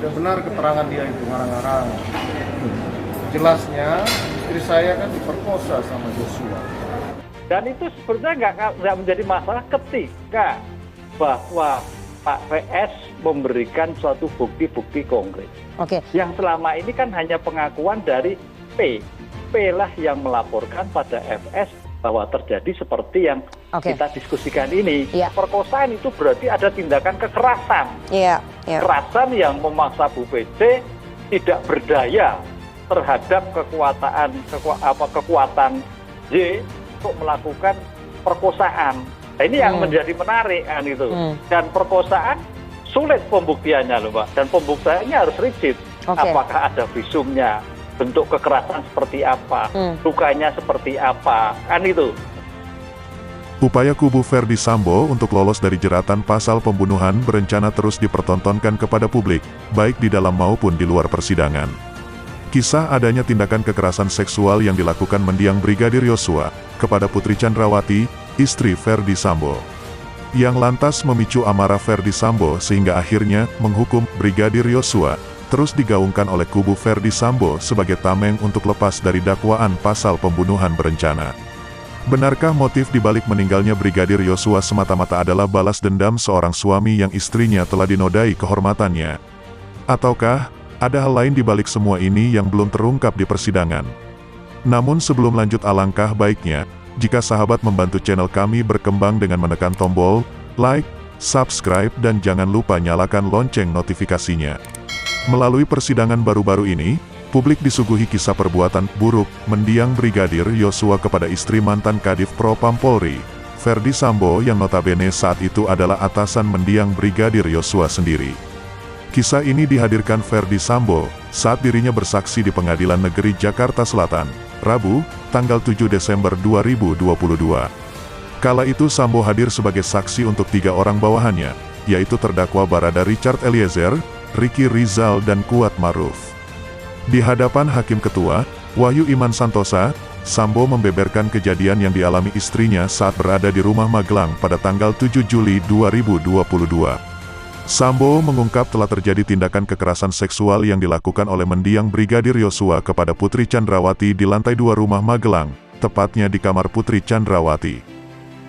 tidak benar keterangan dia itu ngarang-ngarang. Jelasnya istri saya kan diperkosa sama Joshua. Dan itu sebenarnya nggak menjadi masalah ketika bahwa Pak VS memberikan suatu bukti-bukti konkret. Oke. Yang selama ini kan hanya pengakuan dari P. P lah yang melaporkan pada FS bahwa terjadi seperti yang kita diskusikan ini. Perkosaan itu berarti ada tindakan kekerasan. Kekerasan yang memaksa Bu PC tidak berdaya terhadap kekuatan Y untuk melakukan perkosaan. Nah, ini yang menjadi menarik kan itu. Dan perkosaan sulit pembuktiannya loh Mbak. Dan pembuktiannya harus rigid. Apakah ada visumnya, bentuk kekerasan seperti apa, lukanya seperti apa, kan itu. Upaya kubu Ferdy Sambo untuk lolos dari jeratan pasal pembunuhan berencana terus dipertontonkan kepada publik, baik di dalam maupun di luar persidangan. Kisah adanya tindakan kekerasan seksual yang dilakukan mendiang Brigadir Yosua kepada Putri Chandrawati, istri Ferdy Sambo, yang lantas memicu amarah Ferdy Sambo sehingga akhirnya menghukum Brigadir Yosua, terus digaungkan oleh kubu Ferdy Sambo sebagai tameng untuk lepas dari dakwaan pasal pembunuhan berencana. Benarkah motif dibalik meninggalnya Brigadir Yosua semata-mata adalah balas dendam seorang suami yang istrinya telah dinodai kehormatannya? Ataukah ada hal lain dibalik semua ini yang belum terungkap di persidangan? Namun sebelum lanjut, alangkah baiknya jika sahabat membantu channel kami berkembang dengan menekan tombol like, subscribe, dan jangan lupa nyalakan lonceng notifikasinya. Melalui persidangan baru-baru ini, publik disuguhi kisah perbuatan buruk mendiang Brigadir Yosua kepada istri mantan Kadif Propam Polri, Ferdy Sambo, yang notabene saat itu adalah atasan mendiang Brigadir Yosua sendiri. Kisah ini dihadirkan Ferdy Sambo saat dirinya bersaksi di Pengadilan Negeri Jakarta Selatan, Rabu, tanggal 7 Desember 2022. Kala itu Sambo hadir sebagai saksi untuk 3 orang bawahannya, yaitu terdakwa Barada Richard Eliezer, Ricky Rizal, dan Kuat Maruf. Di hadapan Hakim Ketua, Wahyu Iman Santosa, Sambo membeberkan kejadian yang dialami istrinya saat berada di rumah Magelang pada tanggal 7 Juli 2022. Sambo mengungkap telah terjadi tindakan kekerasan seksual yang dilakukan oleh mendiang Brigadir Yosua kepada Putri Chandrawati di lantai 2 rumah Magelang, tepatnya di kamar Putri Chandrawati.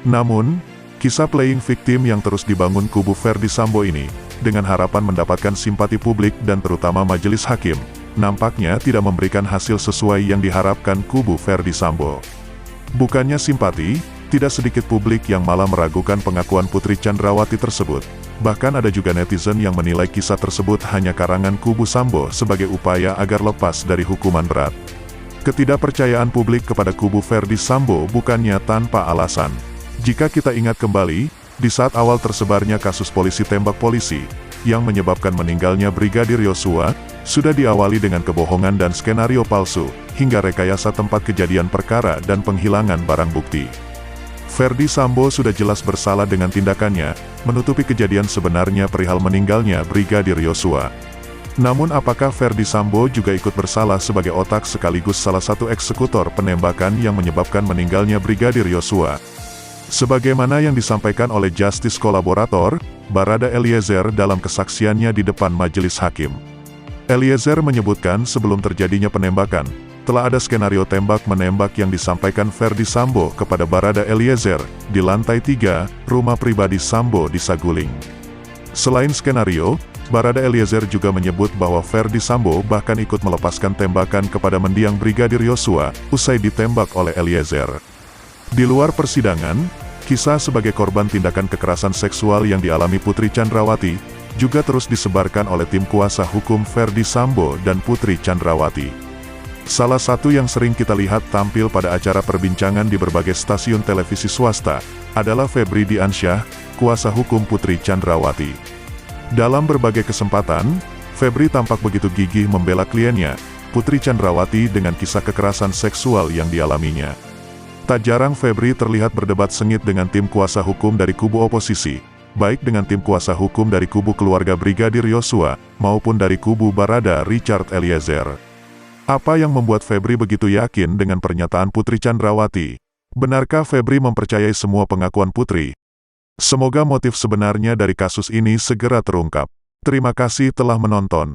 Namun, kisah playing victim yang terus dibangun kubu Ferdy Sambo ini, dengan harapan mendapatkan simpati publik dan terutama majelis hakim, nampaknya tidak memberikan hasil sesuai yang diharapkan kubu Ferdy Sambo. Bukannya simpati, tidak sedikit publik yang malah meragukan pengakuan Putri Chandrawati tersebut. Bahkan ada juga netizen yang menilai kisah tersebut hanya karangan kubu Sambo sebagai upaya agar lepas dari hukuman berat. Ketidakpercayaan publik kepada kubu Ferdy Sambo bukannya tanpa alasan. Jika kita ingat kembali, di saat awal tersebarnya kasus polisi tembak polisi, yang menyebabkan meninggalnya Brigadir Yosua, sudah diawali dengan kebohongan dan skenario palsu, hingga rekayasa tempat kejadian perkara dan penghilangan barang bukti. Ferdy Sambo sudah jelas bersalah dengan tindakannya, menutupi kejadian sebenarnya perihal meninggalnya Brigadir Yosua. Namun apakah Ferdy Sambo juga ikut bersalah sebagai otak sekaligus salah satu eksekutor penembakan yang menyebabkan meninggalnya Brigadir Yosua? Sebagaimana yang disampaikan oleh Justice Kolaborator, Barada Eliezer dalam kesaksiannya di depan majelis hakim. Eliezer menyebutkan sebelum terjadinya penembakan, telah ada skenario tembak-menembak yang disampaikan Ferdy Sambo kepada Barada Eliezer di lantai 3, rumah pribadi Sambo di Saguling. Selain skenario, Barada Eliezer juga menyebut bahwa Ferdy Sambo bahkan ikut melepaskan tembakan kepada mendiang Brigadir Yosua, usai ditembak oleh Eliezer. Di luar persidangan, kisah sebagai korban tindakan kekerasan seksual yang dialami Putri Chandrawati juga terus disebarkan oleh tim kuasa hukum Ferdy Sambo dan Putri Chandrawati. Salah satu yang sering kita lihat tampil pada acara perbincangan di berbagai stasiun televisi swasta adalah Febri Diansyah, kuasa hukum Putri Chandrawati. Dalam berbagai kesempatan, Febri tampak begitu gigih membela kliennya, Putri Chandrawati, dengan kisah kekerasan seksual yang dialaminya. Tak jarang Febri terlihat berdebat sengit dengan tim kuasa hukum dari kubu oposisi, baik dengan tim kuasa hukum dari kubu keluarga Brigadir Yosua, maupun dari kubu Barada Richard Eliezer. Apa yang membuat Febri begitu yakin dengan pernyataan Putri Chandrawati? Benarkah Febri mempercayai semua pengakuan Putri? Semoga motif sebenarnya dari kasus ini segera terungkap. Terima kasih telah menonton.